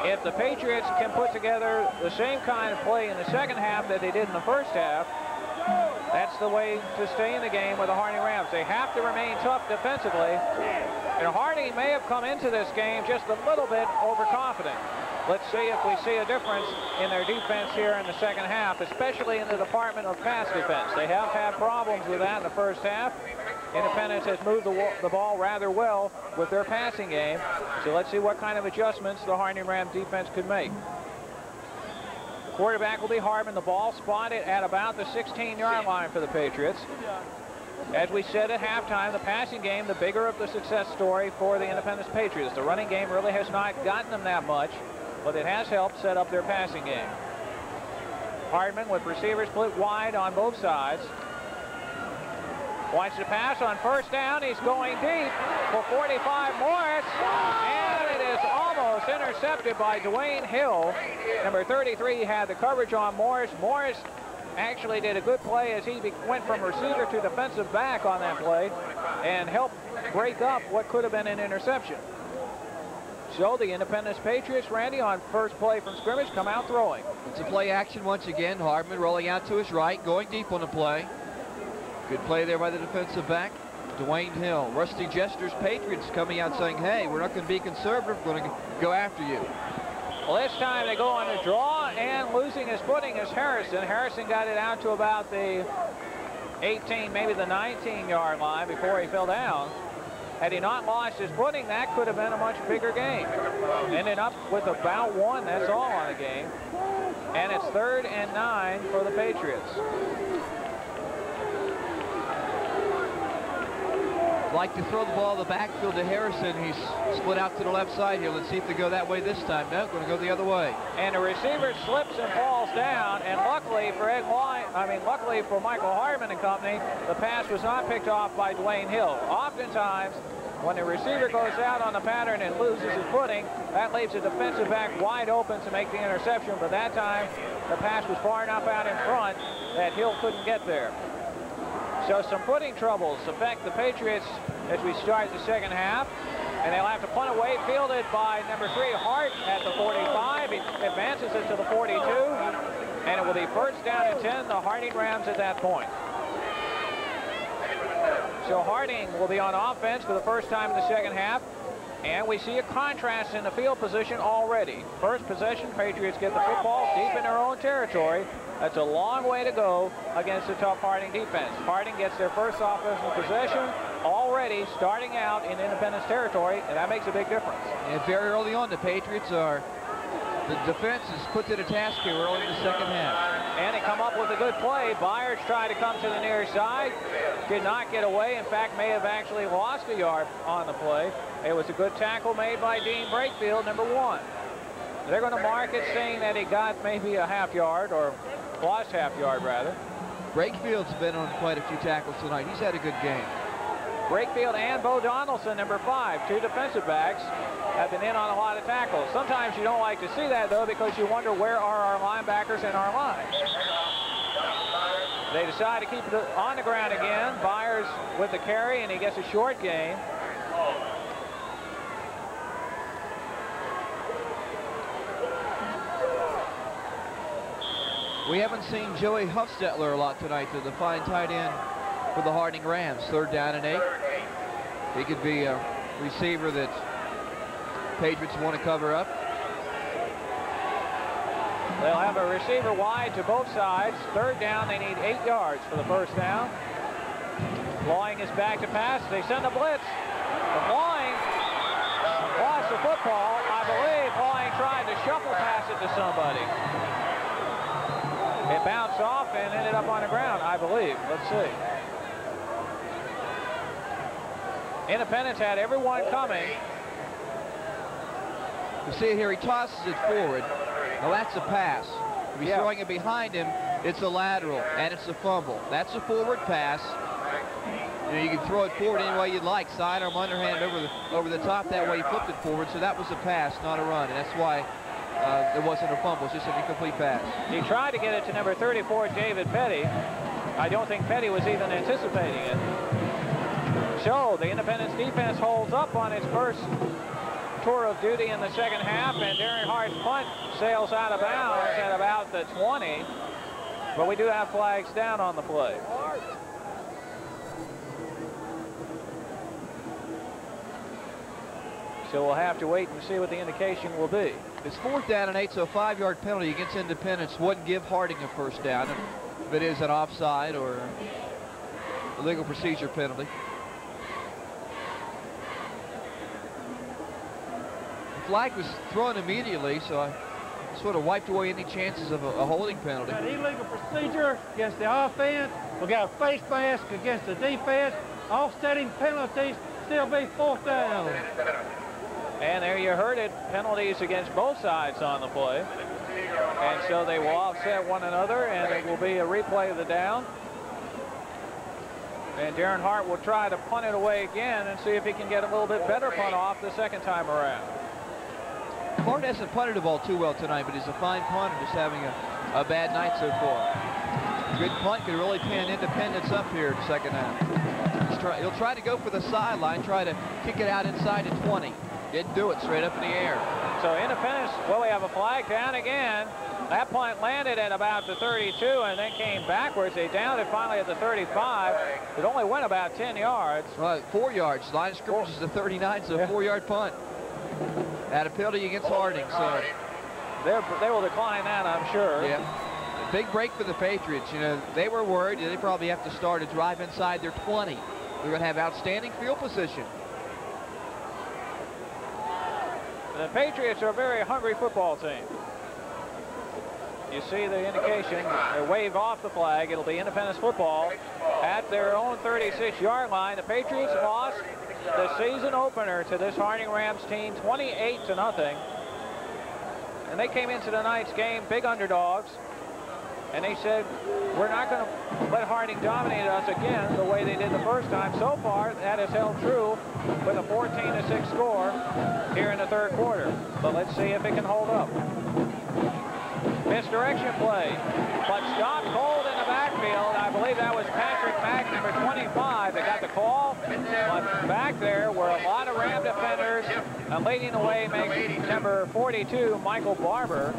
if the Patriots can put together the same kind of play in the second half that they did in the first half, that's the way to stay in the game with the Harding Rams. They have to remain tough defensively. And Harding may have come into this game just a little bit overconfident. Let's see if we see a difference in their defense here in the second half, especially in the department of pass defense. They have had problems with that in the first half. Independence has moved the ball rather well with their passing game. So let's see what kind of adjustments the Harding Rams defense could make. Quarterback will be Hardman. The ball spotted at about the 16-yard line for the Patriots. As we said at halftime, the passing game, the bigger of the success story for the Independence Patriots. The running game really has not gotten them that much, but it has helped set up their passing game. Hardman with receivers split wide on both sides. Wants to pass on first down. He's going deep for 45. Morris, and it is almost intercepted by Dwayne Hill. Number 33 had the coverage on Morris. Morris actually did a good play as he went from receiver to defensive back on that play and helped break up what could have been an interception. So the Independence Patriots, Randy, on first play from scrimmage, come out throwing. It's a play action once again. Hardman rolling out to his right, going deep on the play. Good play there by the defensive back, Dwayne Hill. Rusty Jester's Patriots coming out saying, hey, we're not going to be conservative. We're going to go after you. Well, this time they go on the draw, and losing his footing is Harrison. Harrison got it out to about the 18, maybe the 19-yard line before he fell down. Had he not lost his footing, that could have been a much bigger game. Ended up with about one, that's all on the game. And it's 3rd and 9 for the Patriots. Like to throw the ball in the backfield to Harrison. He's split out to the left side here. Let's see if they go that way this time. No, going to go the other way. And the receiver slips and falls down, and luckily for luckily for Michael Hardman and company, the pass was not picked off by Dwayne Hill. Oftentimes, when the receiver goes out on the pattern and loses his footing, that leaves the defensive back wide open to make the interception, but that time the pass was far enough out in front that Hill couldn't get there. So some footing troubles affect the Patriots as we start the second half. And they'll have to punt away, fielded by number 3, Hart, at the 45. He advances it to the 42. And it will be first down and 10, the Harding Rams at that point. So Harding will be on offense for the first time in the second half. And we see a contrast in the field position already. First possession, Patriots get the football deep in their own territory. That's a long way to go against the tough Harding defense. Harding gets their first offensive possession already starting out in Independence territory, and that makes a big difference. And very early on, the Patriots are, the defense is put to the task here early in the second half. And they come up with a good play. Byers tried to come to the near side, did not get away. In fact, may have actually lost a yard on the play. It was a good tackle made by Dean Brakefield, number 1. They're going to mark it saying that he got maybe a half yard, or lost half yard rather. Brakefield's been on quite a few tackles tonight. He's had a good game. Brakefield and Bo Donaldson, number 5, 2 defensive backs, have been in on a lot of tackles. Sometimes you don't like to see that, though, because you wonder where are our linebackers in our line. They decide to keep it on the ground again. Byers with the carry, and he gets a short gain. We haven't seen Joey Huffstetler a lot tonight, the fine tight end for the Harding Rams. 3rd down and 8. He could be a receiver that Patriots want to cover up. They'll have a receiver wide to both sides. 3rd down, they need 8 yards for the first down. Loing is back to pass. They send a blitz. Loing lost the football. I believe Loing tried to shuffle pass it to somebody. It bounced off and ended up on the ground, I believe. Let's see. Independence had everyone coming. You see it here, he tosses it forward. Now that's a pass. If he's throwing it behind him, it's a lateral, and it's a fumble. That's a forward pass. You can throw it forward any way you'd like, sidearm, underhand, over the top. That way he flipped it forward, so that was a pass, not a run. And that's why it wasn't a fumble, it's just an incomplete pass. He tried to get it to number 34, David Petty. I don't think Petty was even anticipating it. So the Independence defense holds up on its first tour of duty in the second half, and Darren Hart's punt sails out of bounds at about the 20. But we do have flags down on the play. So we'll have to wait and see what the indication will be. It's 4th down and 8, so a 5-yard penalty against Independence wouldn't give Harding a first down if it is an offside or a legal procedure penalty. The flag was thrown immediately, so I sort of wiped away any chances of a holding penalty. Got illegal procedure against the offense. We got a face mask against the defense. Offsetting penalties, still be 4th down. And there you heard it, penalties against both sides on the play. And so they will offset one another, and it will be a replay of the down. And Darren Hart will try to punt it away again and see if he can get a little bit better punt off the second time around. Hart hasn't punted the ball too well tonight, but he's a fine punter, just having a bad night so far. Good punt could really pin Independence up here in the second half. He'll try to go for the sideline, try to kick it out inside the 20. Didn't do it, straight up in the air. So Independence, well, we have a flag down again. That punt landed at about the 32 and then came backwards. They downed it finally at the 35. It only went about 10 yards. Well, 4 yards. Line of scrimmage is the 39, so a 4-yard punt. Had a penalty against Harding, so they will decline that, I'm sure. Yeah. Big break for the Patriots. You know, they were worried they probably have to start a drive inside their 20. They're going to have outstanding field position. The Patriots are a very hungry football team. You see the indication. They wave off the flag. It'll be Independence football at their own 36-yard line. The Patriots lost the season opener to this Harding Rams team 28-0. And they came into tonight's game big underdogs. And they said, we're not going to let Harding dominate us again the way they did the first time. So far, that has held true with a 14-6 score here in the third quarter. But let's see if it can hold up. Misdirection play, but stopped cold in the backfield. I believe that was Patrick Mack, number 25, that got the call. But back there were a lot of Ram defenders, and leading the way makes number 42, Michael Barber.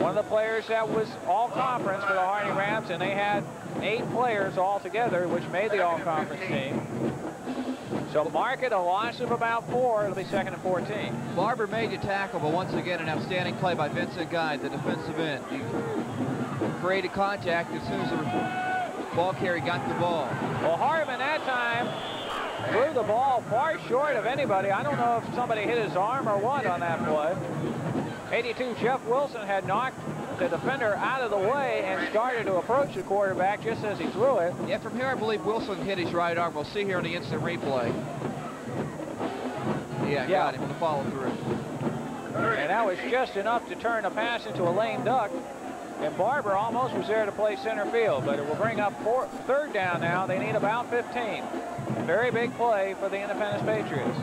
One of the players that was all-conference for the Harding Rams, and they had 8 players altogether, which made the all-conference team. So mark it a loss of about 4. It'll be 2nd and 14. Barber made the tackle, but once again, an outstanding play by Vincent Guy, the defensive end. He created contact as soon as the ball carrier got the ball. Well, Hartman that time threw the ball far short of anybody. I don't know if somebody hit his arm or what on that play. 82, Jeff Wilson had knocked the defender out of the way and started to approach the quarterback just as he threw it. Yeah, from here I believe Wilson hit his right arm. We'll see here on the instant replay. Yeah, got him on the follow through. And that was just enough to turn the pass into a lame duck. And Barber almost was there to play center field, but it will bring up 3rd down now. They need about 15. Very big play for the Independence Patriots.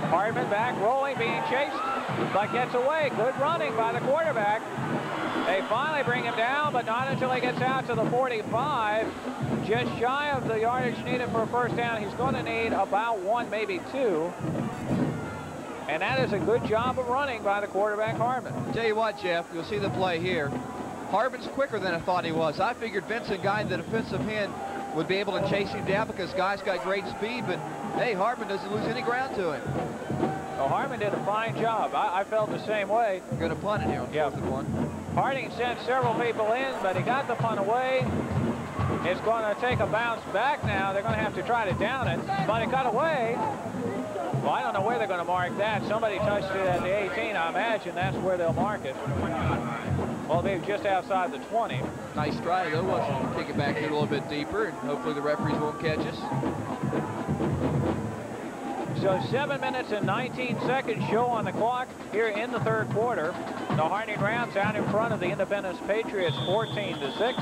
Hardman back rolling, being chased, but gets away. Good running by the quarterback. They finally bring him down, but not until he gets out to the 45. Just shy of the yardage needed for a first down. He's going to need about 1, maybe 2. And that is a good job of running by the quarterback, Hardman. Tell you what, Jeff, you'll see the play here. Hardman's quicker than I thought he was. I figured Vincent Guy, the defensive end, would be able to chase him down because Guy's got great speed, but hey, Hardman doesn't lose any ground to him. Well, Hardman did a fine job. I felt the same way. Going to punt it here on 4th and 1. Harding sent several people in, but he got the punt away. It's going to take a bounce back now. They're going to have to try to down it, but it got away. Well, I don't know where they're going to mark that. Somebody touched it at the 18. I imagine that's where they'll mark it. Well, they're just outside the 20. Nice try, though. Watch kick it back a little bit deeper, and hopefully the referees won't catch us. So 7 minutes and 19 seconds show on the clock here in the third quarter. The Harding Rams out in front of the Independence Patriots 14-6.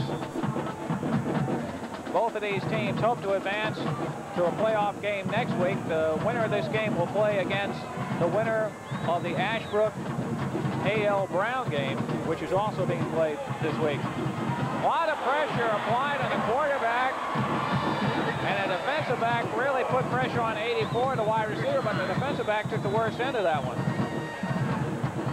Both of these teams hope to advance to a playoff game next week. The winner of this game will play against the winner of the Ashbrook A.L. Brown game, which is also being played this week. A lot of pressure applied on the quarterback, and an defensive back really put pressure on 84, the wide receiver, but the defensive back took the worst end of that one.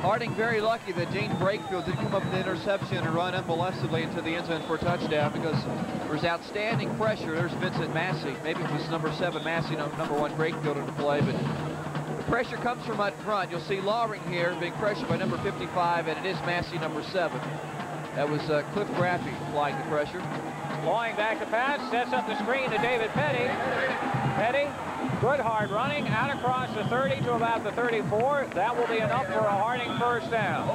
Harding very lucky that Gene Brakefield didn't come up with an interception and run unmolestedly into the end zone for a touchdown, because there was outstanding pressure. There's Vincent Massey. Maybe it was number 7 Massey, number 1 Brakefield in the play, but the pressure comes from up front. You'll see Loring here being pressured by number 55, and it is Massey, number 7. That was Cliff Graffy applying the pressure. Loring back to pass, sets up the screen to David Petty. Petty, good hard running, out across the 30 to about the 34. That will be enough for a Harding first down.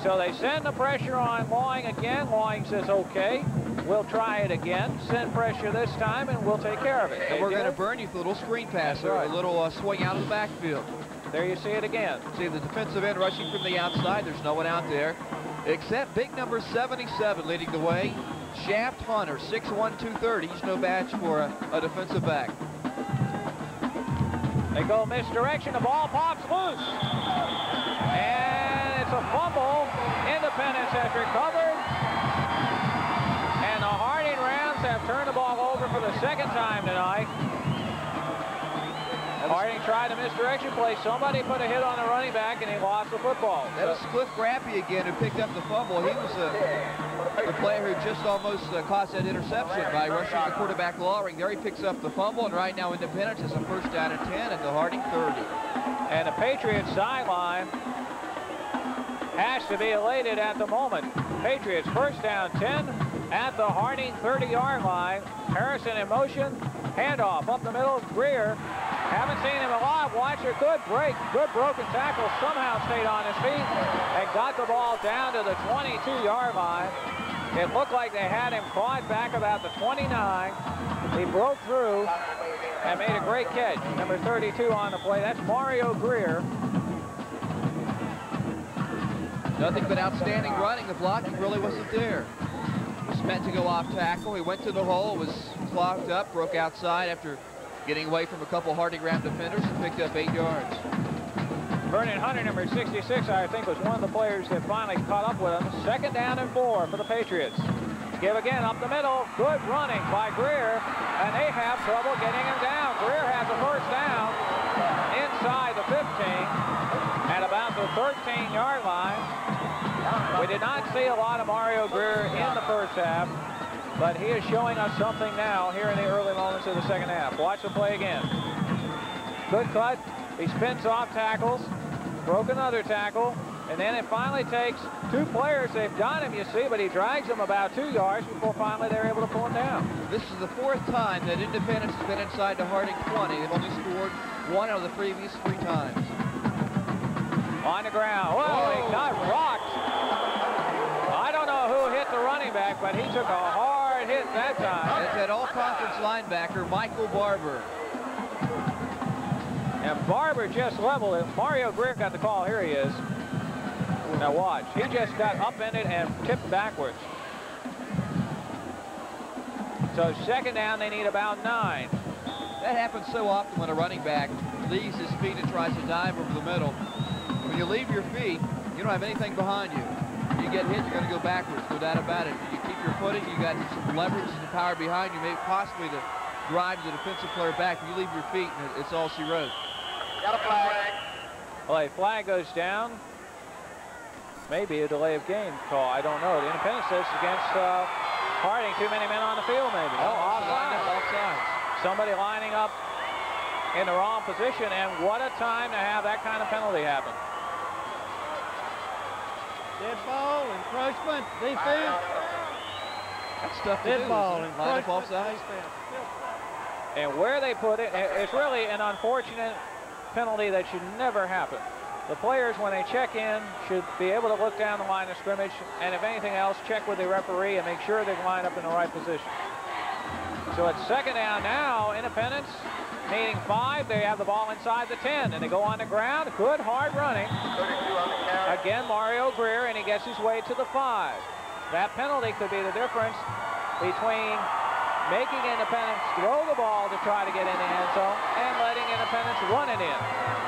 So they send the pressure on Loring again. Loring says, okay, we'll try it again. Send pressure this time, and we'll take care of it. And we're going to burn you with a little screen pass, right. A little swing out of the backfield. There you see it again. See the defensive end rushing from the outside. There's no one out there, except big number 77 leading the way. Shaft Hunter, 6'1", 230. He's no match for a defensive back. They go misdirection. The ball pops loose. And it's a fumble. Independence has recovered. And the Harding Rams have turned the ball over for the second time tonight. Harding tried a misdirection play. Somebody put a hit on the running back, and he lost the football. That was Cliff Grappy again who picked up the fumble. He was the player who just almost caused that interception by rushing the quarterback Loring. There he picks up the fumble, and right now Independence is a first down and 10 at the Harding 30. And the Patriots sideline has to be elated at the moment. Patriots first down 10 at the Harding 30-yard line. Harrison in motion. Handoff up the middle. Greer. Haven't seen him a lot. Watcher, good break. Good broken tackle. Somehow stayed on his feet and got the ball down to the 22-yard line. It looked like they had him caught back about the 29. He broke through and made a great catch. Number 32 on the play. That's Mario Greer. Nothing but outstanding running. The blocking really wasn't there. He was meant to go off tackle. He went to the hole, was clogged up, broke outside after getting away from a couple Harding Ram defenders and picked up 8 yards. Vernon Hunter, number 66, I think, was one of the players that finally caught up with him. Second down and 4 for the Patriots. Give again up the middle. Good running by Greer, and they have trouble getting him down. Greer has a first down inside the 15 at about the 13-yard line. We did not see a lot of Mario Greer in the first half, but he is showing us something now here in the early moments of the second half. Watch the play again. Good cut. He spins off tackles, broke another tackle, and then it finally takes 2 players. They've got him, you see, but he drags them about 2 yards before finally they're able to pull him down. This is the 4th time that Independence has been inside the Harding 20. They've only scored 1 out of the previous 3 times. On the ground. Whoa, he got rocked. I don't know who hit the running back, but he took a hard hit that time. It's that all-conference linebacker, Michael Barber. And Barber just leveled it. Mario Greer got the call. Here he is. Now watch. He just got upended and tipped backwards. So second down, they need about 9. That happens so often when a running back leaves his feet and tries to dive over the middle. When you leave your feet, you don't have anything behind you. You get hit, you're going to go backwards, no doubt about it. You keep your footing, you got some leverage and power behind you, maybe possibly to drive the defensive player back. You leave your feet, and it's all she wrote. Got a flag. Well, a flag goes down. Maybe a delay of game call. I don't know. The Independence says against Harding. Too many men on the field, maybe. Oh, offside. Somebody lining up in the wrong position, and what a time to have that kind of penalty happen. Dead ball, encroachment, defense. That's tough to do. Dead ball, line up offside. And where they put it, it's really an unfortunate penalty that should never happen. The players, when they check in, should be able to look down the line of scrimmage, and if anything else, check with the referee and make sure they line up in the right position. So it's second down now. Independence needing 5. They have the ball inside the 10, and they go on the ground. Good hard running. Again, Mario Greer, and he gets his way to the 5. That penalty could be the difference between making Independence throw the ball to try to get in the end zone and letting Independence run it in.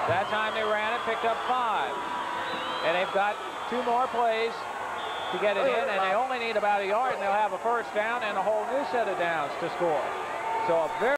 That time they ran it, picked up 5. And they've got 2 more plays to get it in, and they only need about a yard, and they'll have a first down and a whole new set of downs to score. So a very